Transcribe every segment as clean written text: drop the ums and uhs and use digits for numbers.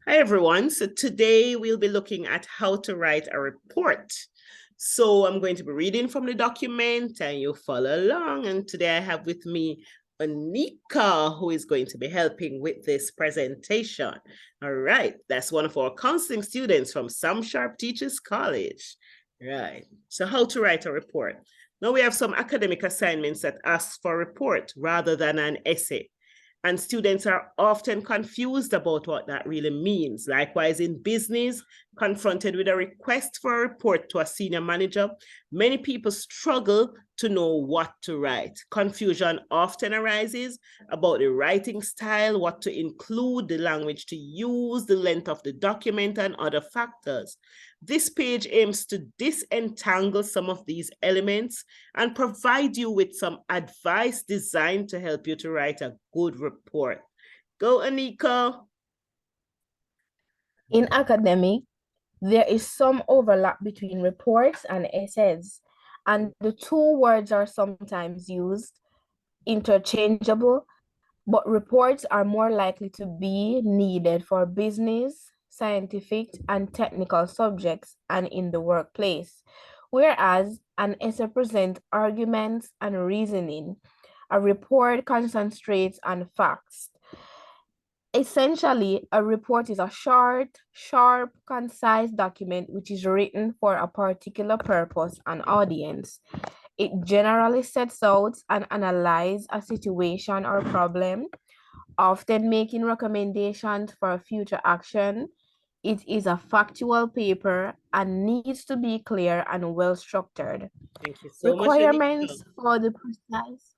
Hi, everyone. So today we'll be looking at how to write a report. So I'm going to be reading from the document and you follow along. And today I have with me Anika, who is going to be helping with this presentation. All right, that's one of our counseling students from Sam Sharp Teachers College. Right, so how to write a report. Now we have some academic assignments that ask for a report rather than an essay. And students are often confused about what that really means. Likewise, in business, confronted with a request for a report to a senior manager, many people struggle to know what to write. Confusion often arises about the writing style, what to include, the language to use, the length of the document, and other factors. This page aims to disentangle some of these elements and provide you with some advice designed to help you to write a good report. Go, Anika. In academic, there is some overlap between reports and essays, and the two words are sometimes used interchangeable, but reports are more likely to be needed for business, scientific, and technical subjects and in the workplace, whereas an essay presents arguments and reasoning. A report concentrates on facts. Essentially, a report is a short, sharp, concise document which is written for a particular purpose and audience. It generally sets out and analyzes a situation or problem, often making recommendations for future action. It is a factual paper and needs to be clear and well structured. Thank you so much, Requirements Anika. for the precise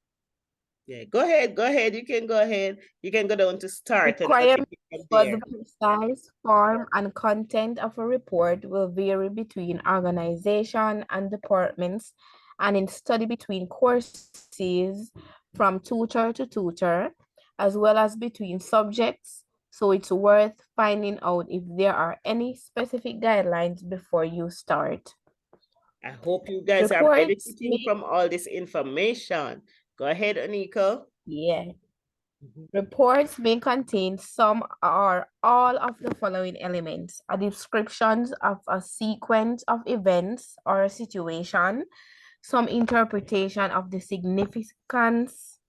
Yeah, go ahead. Go ahead. You can go ahead. You can go down to start and I'll take Requirements it from for the there. precise form and content of a report will vary between organization and departments and in study between courses from tutor to tutor, as well as between subjects. So it's worth finding out if there are any specific guidelines before you start. I hope you guys are Reports benefiting may, from all this information. Go ahead, Anika. yeah. Reports may contain some or all of the following elements: a description of a sequence of events or a situation, some interpretation of the significance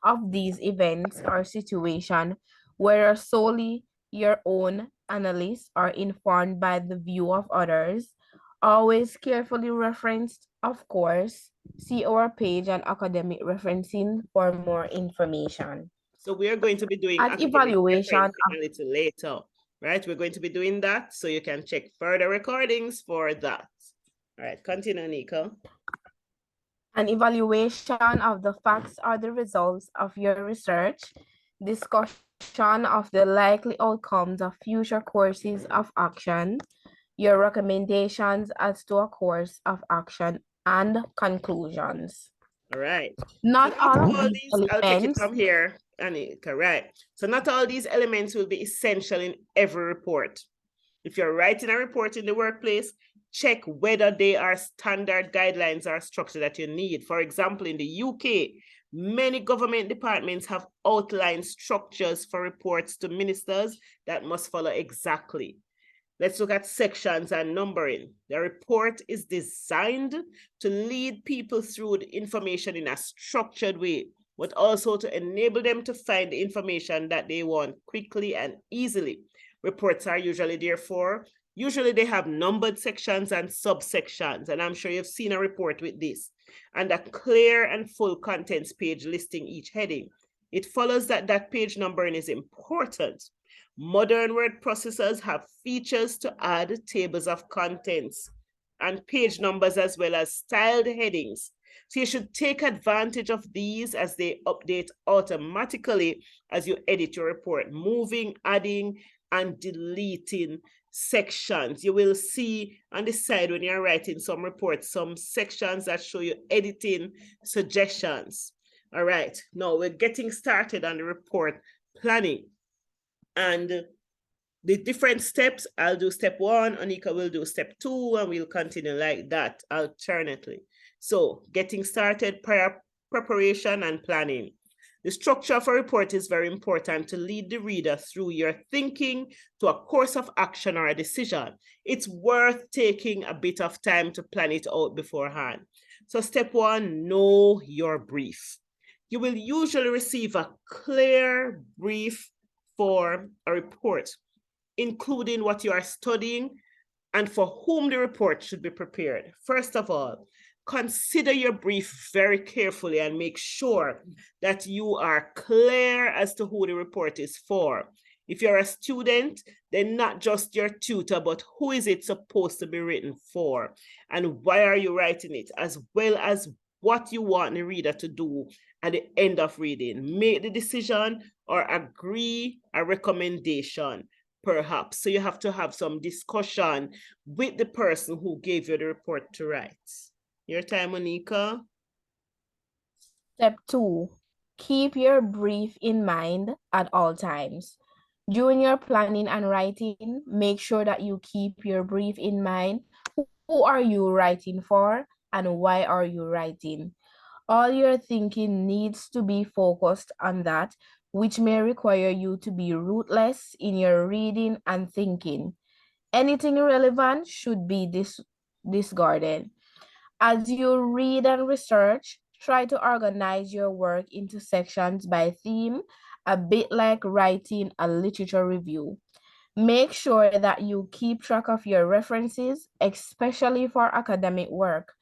of these events or situation, whether solely your own analysis or informed by the view of others. Always carefully referenced, of course. See our page on academic referencing for more information. So we are going to be doing At academic evaluation, referencing a little later, right? We're going to be doing that so you can check further recordings for that. All right, continue, Anika. an evaluation of the facts or the results of your research, discussion of the likely outcomes of future courses of action, your recommendations as to a course of action, and conclusions. All right. So Not not all of all these these, I'll take it elements. from here, Anika, right? So not all these elements will be essential in every report. If you're writing a report in the workplace, check whether they are standard guidelines or structure that you need. For example, in the UK, many government departments have outlined structures for reports to ministers that must follow exactly. Let's look at sections and numbering. The report is designed to lead people through the information in a structured way, but also to enable them to find the information that they want quickly and easily. Reports are usually usually they have numbered sections and subsections, and I'm sure you've seen a report with this, and a clear and full contents page listing each heading. It follows that that page numbering is important. Modern word processors have features to add tables of contents and page numbers as well as styled headings. So you should take advantage of these as they update automatically as you edit your report, moving, adding, and deleting sections. You will see on the side when you're writing some reports, some sections that show you editing suggestions. All right, now we're getting started on the report planning. And the different steps, I'll do step 1, Anika will do step 2, and we'll continue like that alternately. So getting started, preparation and planning. The structure of a report is very important to lead the reader through your thinking to a course of action or a decision. It's worth taking a bit of time to plan it out beforehand. So step one, know your brief. You will usually receive a clear brief for a report, including what you are studying and for whom the report should be prepared. First of all, consider your brief very carefully and make sure that you are clear as to who the report is for. If you're a student, then not just your tutor, but who is it supposed to be written for? And why are you writing it? As well as what you want the reader to do at the end of reading. Make the decision or agree a recommendation, perhaps. So you have to have some discussion with the person who gave you the report to write. Your time, Monica. Step 2, keep your brief in mind at all times. During your planning and writing, make sure that you keep your brief in mind. Who are you writing for and why are you writing? All your thinking needs to be focused on that, which may require you to be ruthless in your reading and thinking. Anything irrelevant should be discarded. As you read and research, try to organize your work into sections by theme, a bit like writing a literature review. Make sure that you keep track of your references, especially for academic work.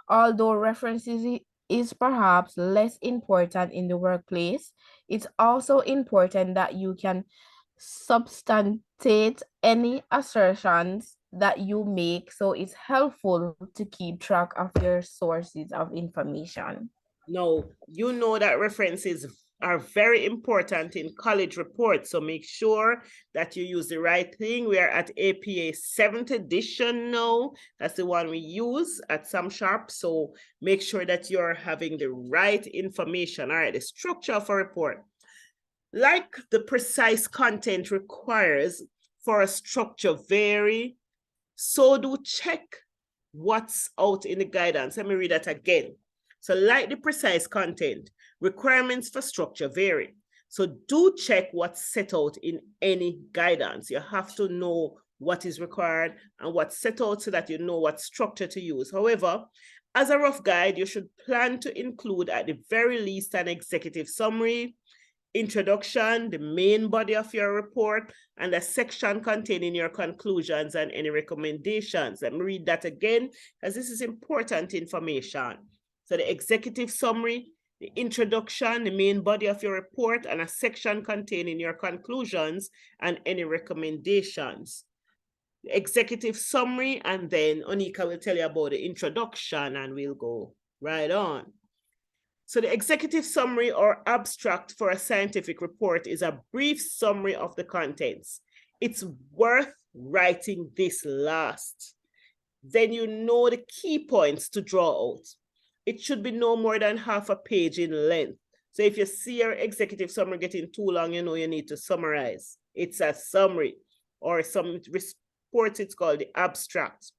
Although references is perhaps less important in the workplace, it's also important that you can substantiate any assertions that you make, so it's helpful to keep track of your sources of information. No, you know that references are very important in college reports, so make sure that you use the right thing. We are at APA 7th edition now. That's the one we use at Sam Sharp, so make sure that you're having the right information. All right, the structure of a report. Like the precise content requires for a structure vary, so do check what's out in the guidance. Let me read that again. So like the precise content, requirements for structure vary. So do check what's set out in any guidance. You have to know what is required and what's set out so that you know what structure to use. However, as a rough guide, you should plan to include at the very least an executive summary, introduction, the main body of your report, and a section containing your conclusions and any recommendations. Let me read that again, as this is important information. So the executive summary, the introduction, the main body of your report, and a section containing your conclusions and any recommendations. The executive summary, and then Onika will tell you about the introduction, and we'll go right on. So the executive summary or abstract for a scientific report is a brief summary of the contents. It's worth writing this last. Then you know the key points to draw out. It should be no more than half a page in length. So if you see your executive summary getting too long, you know you need to summarize. It's a summary, or some reports it's called the abstract.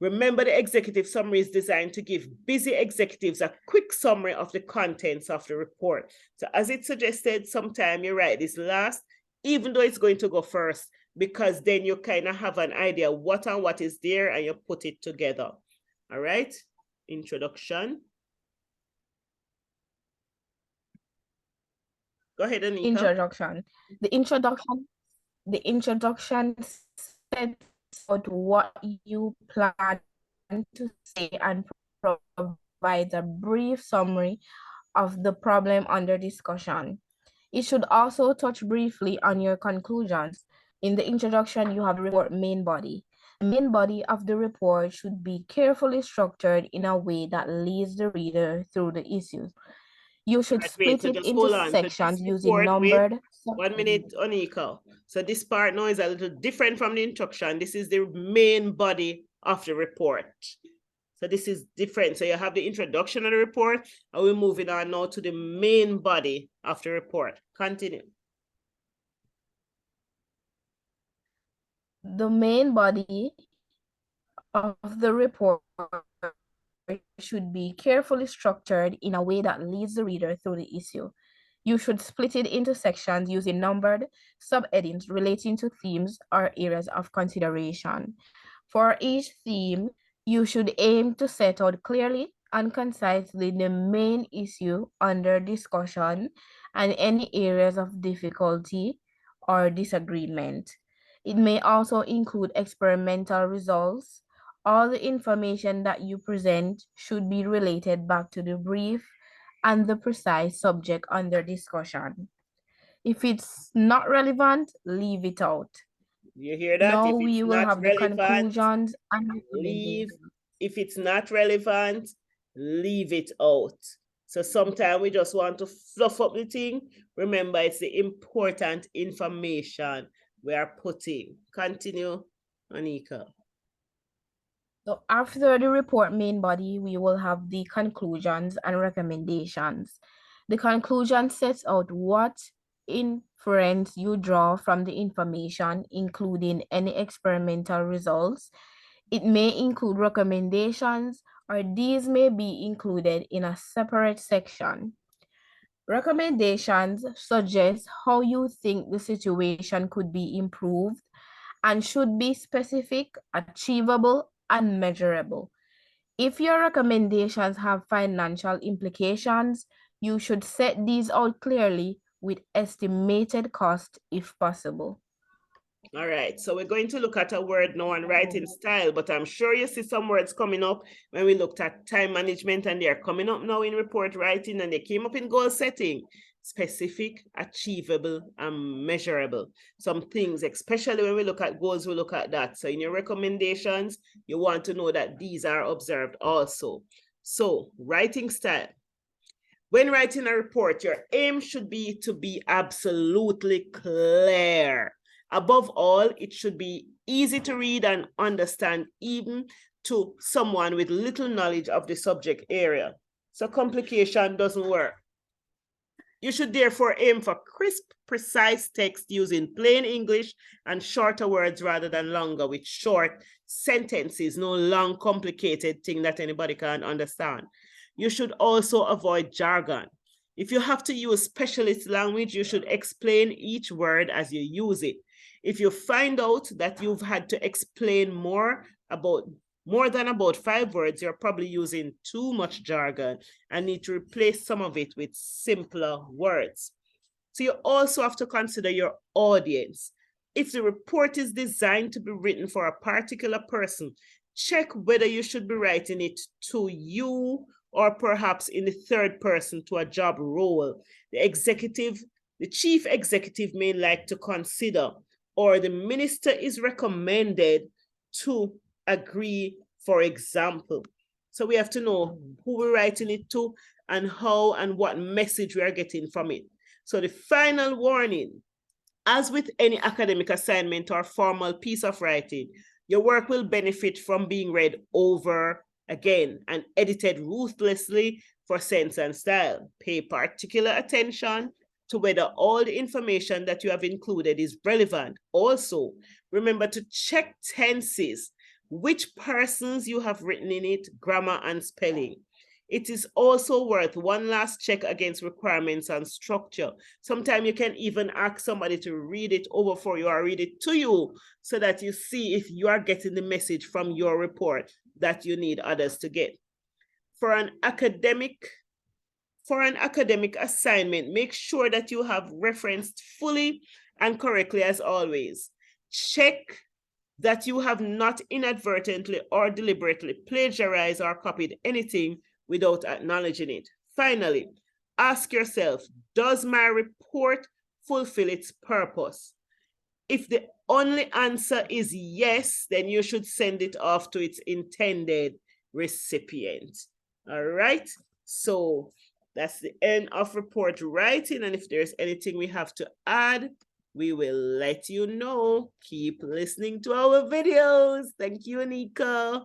Remember, the executive summary is designed to give busy executives a quick summary of the contents of the report. So as it suggested, sometime you write this last, even though it's going to go first, because then you kind of have an idea what and what is there and you put it together. All right, introduction. Go ahead, Anika. Introduction. The introduction sets out what you plan to say and provides a brief summary of the problem under discussion. It should also touch briefly on your conclusions. In the introduction, you have the report main body. The main body of the report should be carefully structured in a way that leads the reader through the issues. You should split it into sections using numbered. 1 minute, Onika. So this part now is a little different from the introduction. This is the main body of the report. So this is different. So you have the introduction of the report, and we're moving on now to the main body of the report. Continue. The main body of the report should be carefully structured in a way that leads the reader through the issue. You should split it into sections using numbered subheadings relating to themes or areas of consideration. For each theme, you should aim to set out clearly and concisely the main issue under discussion and any areas of difficulty or disagreement. It may also include experimental results. All the information that you present should be related back to the brief and the precise subject under discussion. If it's not relevant, leave it out. You hear that? Now If it's we will not have the relevant, conclusions and leave. recommendations. If it's not relevant, leave it out. So sometimes we just want to fluff up the thing. Remember, it's the important information we are putting. Continue, Anika. So after the report main body, we will have the conclusions and recommendations. The conclusion sets out what inference you draw from the information, including any experimental results. It may include recommendations, or these may be included in a separate section. Recommendations suggest how you think the situation could be improved and should be specific, achievable, and measurable. If your recommendations have financial implications, you should set these out clearly with estimated cost if possible. All right, so we're going to look at a word now on writing style, but I'm sure you see some words coming up when we looked at time management, and they are coming up now in report writing, and they came up in goal setting. Specific, achievable, and measurable. Some things, especially when we look at goals, we look at that. So in your recommendations, you want to know that these are observed also. So writing style. When writing a report, your aim should be to be absolutely clear. Above all, it should be easy to read and understand, even to someone with little knowledge of the subject area. So complication doesn't work. You should therefore aim for crisp, precise text using plain English and shorter words rather than longer, with short sentences, no long, complicated thing that anybody can understand. You should also avoid jargon. If you have to use specialist language, you should explain each word as you use it. If you find out that you've had to explain more than about 5 words, you're probably using too much jargon and need to replace some of it with simpler words. So you also have to consider your audience. If the report is designed to be written for a particular person, check whether you should be writing it to you or perhaps in the third person to a job role. The chief executive may like to consider, or the minister is recommended to agree, for example. So we have to know who we're writing it to and how and what message we are getting from it. So the final warning, as with any academic assignment or formal piece of writing, your work will benefit from being read over again and edited ruthlessly for sense and style. Pay particular attention to whether all the information that you have included is relevant. Also, remember to check tenses, which persons you have written in it, grammar and spelling. It is also worth one last check against requirements and structure. Sometimes you can even ask somebody to read it over for you or read it to you so that you see if you are getting the message from your report that you need others to get. For an academic assignment, make sure that you have referenced fully and correctly as always. Check that you have not inadvertently or deliberately plagiarized or copied anything without acknowledging it. Finally, ask yourself, does my report fulfill its purpose? If the only answer is yes, then you should send it off to its intended recipient. All right, so that's the end of report writing. And if there's anything we have to add, we will let you know. Keep listening to our videos. Thank you, Anika.